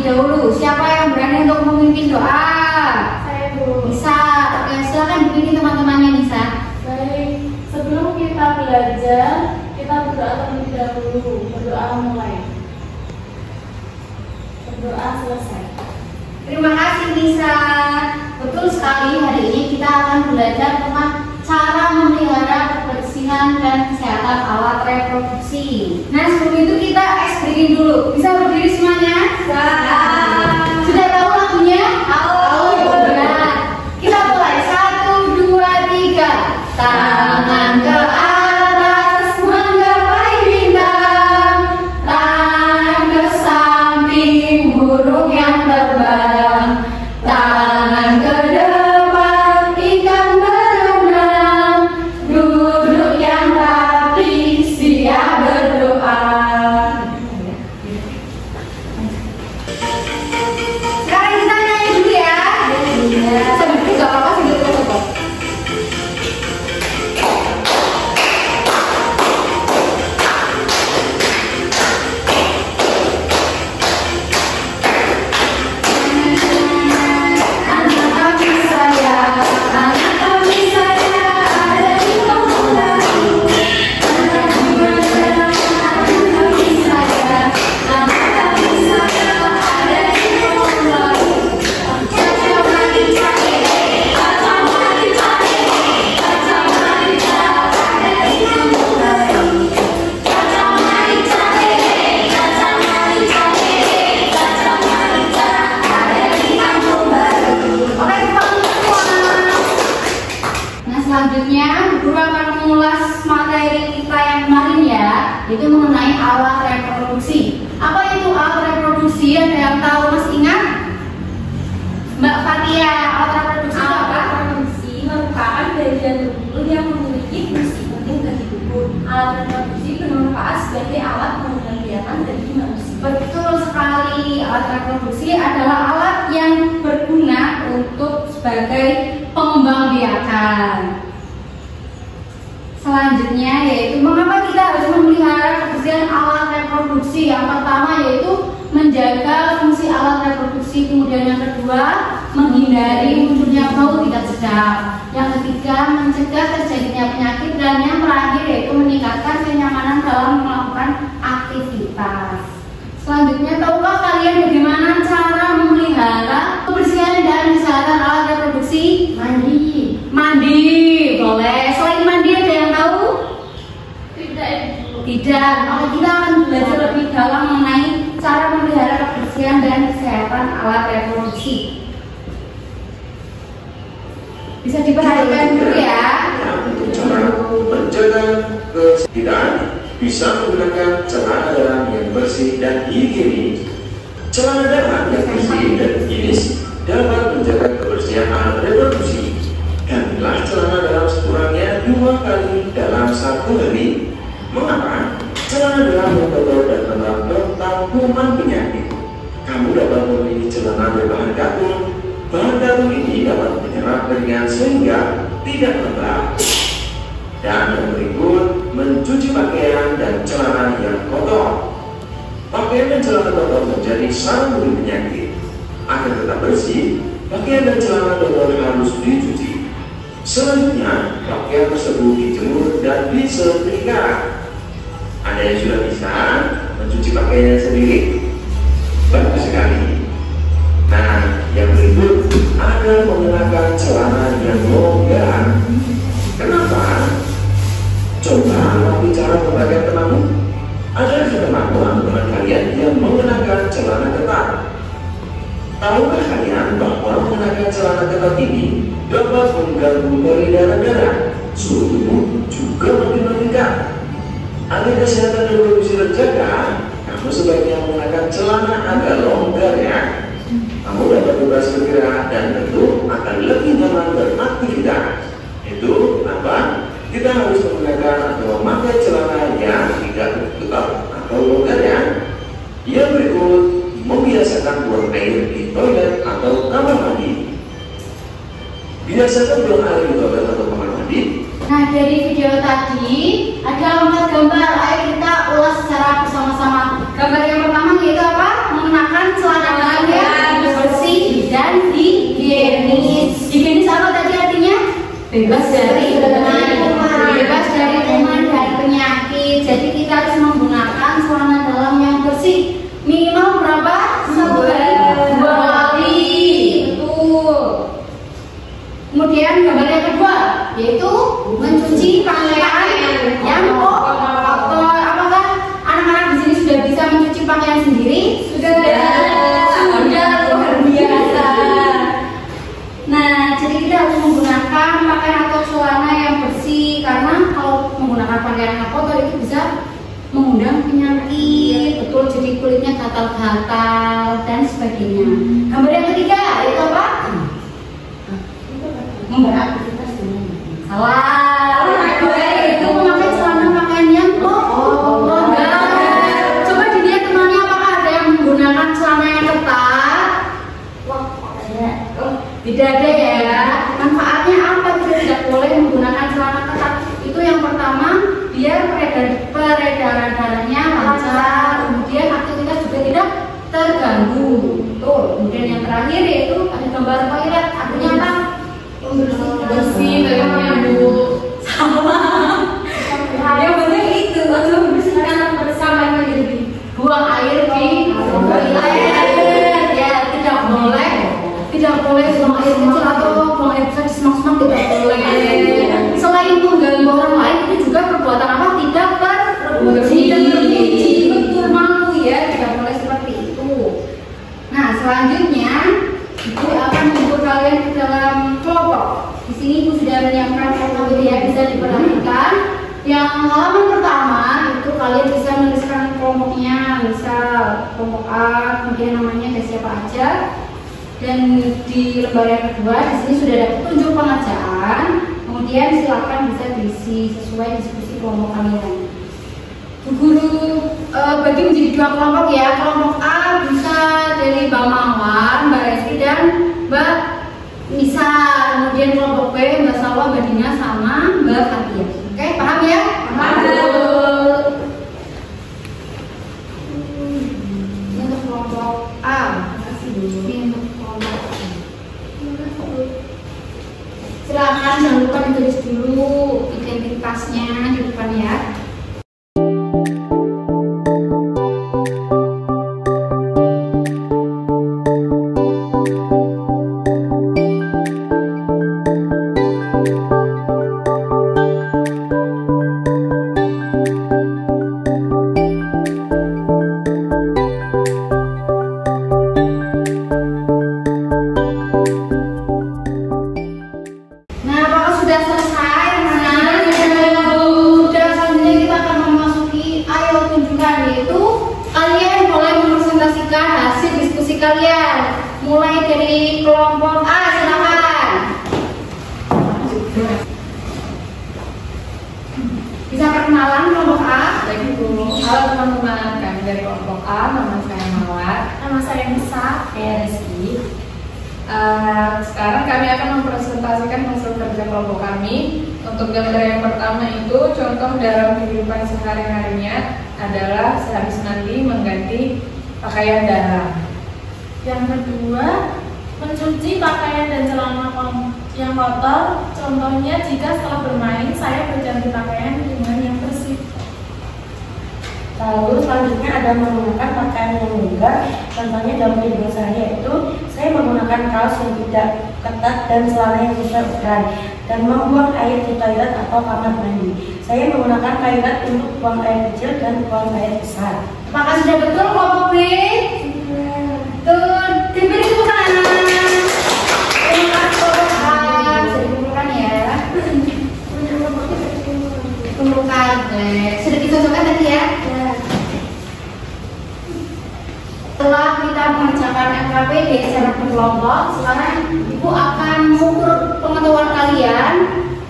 terlebih dahulu. Siapa yang berani untuk memimpin doa? Saya Bu. Nisa. Oke, silakan dipimpin teman-temannya Nisa. Baik, sebelum kita belajar, kita berdoa terlebih dahulu. Berdoa mulai. Berdoa selesai. Terima kasih Nisa. Betul sekali, hari ini kita akan belajar tentang cara memelihara kebersihan dan kesehatan alat reproduksi. Nah, sebelum itu kita breaking dulu. Bisa berdiri semuanya? Sudah tahu lagunya? Tahu. Benar. Kita mulai. 1, 2, 3. Tangan ke atas menggapai bintang, tangan ke samping burung yang terbang, tangan ke depan ikan berenang, duduk yang rapi siap berdoa. Sekarang kita nyanyi dulu ya. Sambil duduk gak apa-apa, sambil duduk. Anak kami saya, anak kami saya ada di kampung baru. Anak kami saya, anak kami saya, anak kami saya ada di kampung baru. Caca wanita, caca wanita, caca wanita ada di kampung baru. Caca wanita, caca wanita, caca wanita ada di kampung baru. Oke, kita semua. Nah, selanjutnya guru akan mengulas materi kita yang kemarin ya, itu mengenai alat reproduksi. Apa itu alat reproduksi? Ada yang tahu, masih ingat? Mbak Fatia, alat reproduksi itu apa? Alat reproduksi merupakan bagian tubuh yang memiliki fungsi penting bagi tubuh. Alat reproduksi bermanfaat sebagai alat penunjang kegiatan bagi manusia. Betul sekali, alat reproduksi adalah alat yang berguna untuk sebagai pengembangbiakan. Selanjutnya yaitu mengapa kita harus memelihara kebersihan alat reproduksi. Yang pertama yaitu menjaga fungsi alat reproduksi, kemudian yang kedua menghindari munculnya bau tidak sedap, yang ketiga mencegah terjadinya penyakit, dan yang terakhir yaitu meningkatkan kenyamanan dalam melakukan aktivitas. Selanjutnya, tahukah kalian bagaimana cara memelihara kebersihan dan kesehatan alat reproduksi? Mandi, boleh. Selain mandi ada yang tahu? Tidak. Maka kita akan belajar lebih dalam mengenai cara memelihara kebersihan dan kesehatan alat reproduksi. Bisa diperhatikan dulu ya. Untuk cara menjaga kebersihan, bisa menggunakan celana dalam yang bersih dan higienis. Celana dalam yang bersih dan higienis dapat menjaga kebersihan alat reproduksi. Gantilah celana dalam sekurangnya 2 kali dalam 1 hari. Mengapa? Celana dalam yang kotor dan rentan kuman penyakit. Kamu dapat memilih celana berbahan katun. Bahan katun ini dapat menyerap keringat sehingga tidak lembab. Dan yang berikut, mencuci pakaian dan celana yang kotor. Pakaian dan celana kotor menjadi sarang penyakit. Agar tetap bersih, pakaian dan celana kotor harus dicuci. Selanjutnya, pakaian tersebut dijemur dan disetrika. Ada yang sudah bisa mencuci pakaiannya sendiri? Bagus sekali. Nah, yang berikut ada mengenakan celana yang longgar. Kenapa? Coba latih cara memberikan temanmu. Ada teman-teman kalian yang mengenakan celana ketat. Tahukah kalian bahwa mengenakan celana ketat ini dapat mengganggu peredaran darah? Suhu tubuh juga makin meningkat. Agar kesehatan reproduksi terjaga, kamu sebaiknya menggunakan celana agak longgar ya. Kamu dapat bebas bergerak dan tentu akan lebih nyaman beraktivitas. Itu apa? Kita harus menggunakan atau memakai celana yang tidak ketat atau longgar ya. Yang berikut, membiasakan buang air di toilet atau kamar mandi. Biasakan buang air di toilet atau kamar mandi. Nah, dari video tadi ada 4 gambar. Ayo kita ulas secara bersama-sama. Gambar yang pertama yaitu apa? Mengenakan celana dalam bebas dari kuman dan penyakit. Jadi kita harus menggunakan celana dalam yang bersih. Minimal berapa? 2 kali. Betul. Kemudian gambar yang kedua yaitu mencuci pakaian yang kotor. Apakah anak-anak di sini sudah bisa mencuci pakaian sendiri? Sudah luar biasa. Nah, jadi kita harus menggunakan pakaian atau celana yang bersih, karena kalau menggunakan pakaian yang kotor itu bisa mengundang penyakit. Betul, jadi kulitnya gatal-gatal dan sebagainya. Gambar yang ketiga itu apa? Beraktivitas dengan salah. Itu memakai celana pakaian yang longgar. Coba dilihat temannya, apakah ada yang menggunakan celana yang ketat? Tidak ada ya. Manfaatnya apa? Kita tidak boleh menggunakan celana ketat. Itu yang pertama, biar peredaran darahnya lancar. Kemudian aktivitas juga tidak terganggu. Tuh. Kemudian yang terakhir yaitu ada gambar toilet. Artinya apa? Bersih toiletnya Bu. Sama. Yang penting itu langsung bersihkan bersama jadi buang air di toilet. Ya, tidak boleh buang air kecil atau buang air besar di semak-semak, tidak boleh. Selain mengganggu orang lain, itu juga perbuatan apa? Tidak terpuji. Betul, malu ya, tidak boleh seperti itu. Nah, selanjutnya Ibu akan mengumpul kalian ke dalam kelompok. Di sini Ibu sudah menyiapkan foto ya, bisa diperhatikan. Yang halaman pertama itu kalian bisa menuliskan kelompoknya, misal kelompok A, kemudian namanya ada siapa aja. Dan di lembar yang kedua di sini sudah ada petunjuk pengajaan. Kemudian silakan bisa diisi sesuai diskusi kelompok kalian. Bu Guru bagi menjadi 2 kelompok ya. Kelompok A bisa dari Mbak Mawar, Mbak Resti dan Mbak Nisa. Kemudian kelompok B Mbak Salwa, Mbak Dina sama Mbak Fatia. Oke, paham ya? Paham. Ini untuk kelompok A. Silakan jangan lupa ditulis dulu identitasnya di depan ya. Kalian mulai dari kelompok A, silakan. Bisa perkenalan kelompok A? Baik Bu. Halo teman-teman, kami dari kelompok A. Nama saya Mawar. Nama saya Nisa. Saya Rizky. Sekarang kami akan mempresentasikan hasil kerja kelompok kami. Untuk gambar yang pertama itu contoh dalam kehidupan sehari-harinya adalah sehabis mandi mengganti pakaian dalam. Yang kedua, mencuci pakaian dan celana yang kotor. Contohnya jika setelah bermain saya berganti pakaian dengan yang bersih. Lalu selanjutnya ada menggunakan pakaian yang longgar. Contohnya dalam kehidupan saya yaitu saya menggunakan kaos yang tidak ketat dan celana yang tidak ukuran dan membuang air di toilet atau kamar mandi. Saya menggunakan toilet untuk buang air kecil dan buang air besar. Apakah sudah betul kelompok B? Tuh, diberi tepuk tangan. Terima kasih kelompok A. Bisa dikumpulkan ya. Kumpulkan. Sudah dicocokkan tadi ya? Setelah kita mengerjakan FKPD secara berkelompok, sekarang Ibu akan mengukur pengetahuan kalian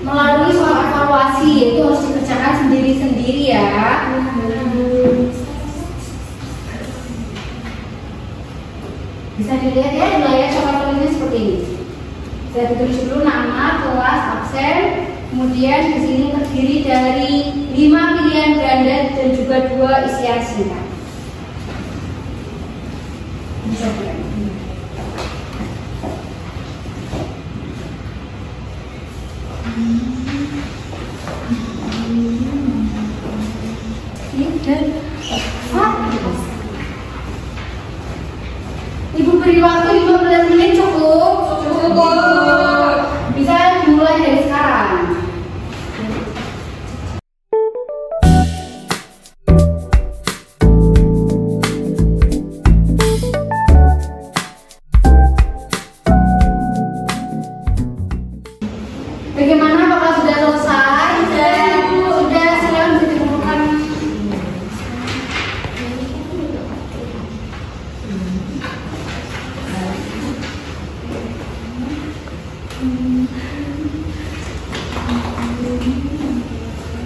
melalui soal evaluasi, yaitu harus dikerjakan sendiri-sendiri ya. Bisa dilihat ya di layar coba tulisnya seperti ini. Saya tulis dulu nama, kelas, absen. Kemudian di sini terdiri dari 5 pilihan ganda dan juga 2 isian singkat. Bisa dilihat. Syukur. Bisa dimulai dari sekarang. Bagaimana, apakah sudah selesai? Sudah, silakan bisa dikumpulkan.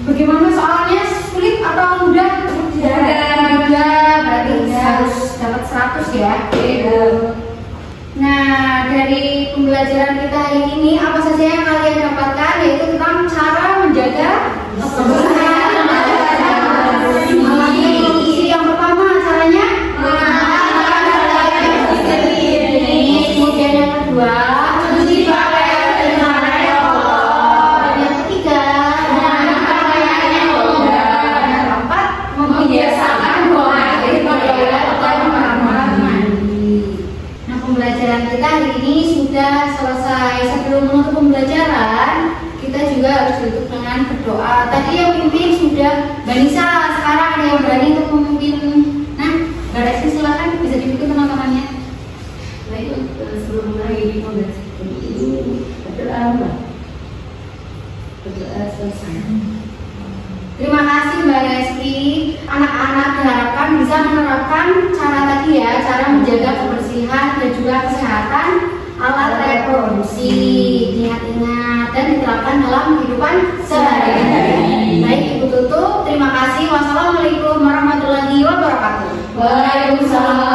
Bagaimana soalnya, sulit atau mudah? Mudah, berarti harus dapat 100 ya. Nah, dari pembelajaran kita hari ini apa saja yang kalian dapatkan, yaitu tentang cara menjaga kebersihan. Yang pertama caranya kemudian yang kedua cuci pakaian dengan air kotor. Yang ketiga yang keempat membiasakan buang air pada kamar mandi. Nah, pembelajaran kita hari ini sudah selesai. Sebelum menutup pembelajaran, kita juga harus tutup dengan berdoa. Tadi yang pimpin sudah Mbak Nisa, sekarang ada yang berani untuk memimpin. Nah, Mbak Resi silakan bisa dipimpin teman-temannya. Baik, sebelum mulai pembelajaran ini berdoa, Mbak. Berdoa selesai. Terima kasih Mbak Resti. Anak-anak diharapkan bisa menerapkan cara tadi ya, cara menjaga kebersihan dan juga kesehatan alat reproduksi. Ingat-ingat dan diterapkan dalam kehidupan sehari-hari. Baik, Ibu tutup. Terima kasih. Wassalamualaikum warahmatullahi wabarakatuh. Waalaikumsalam.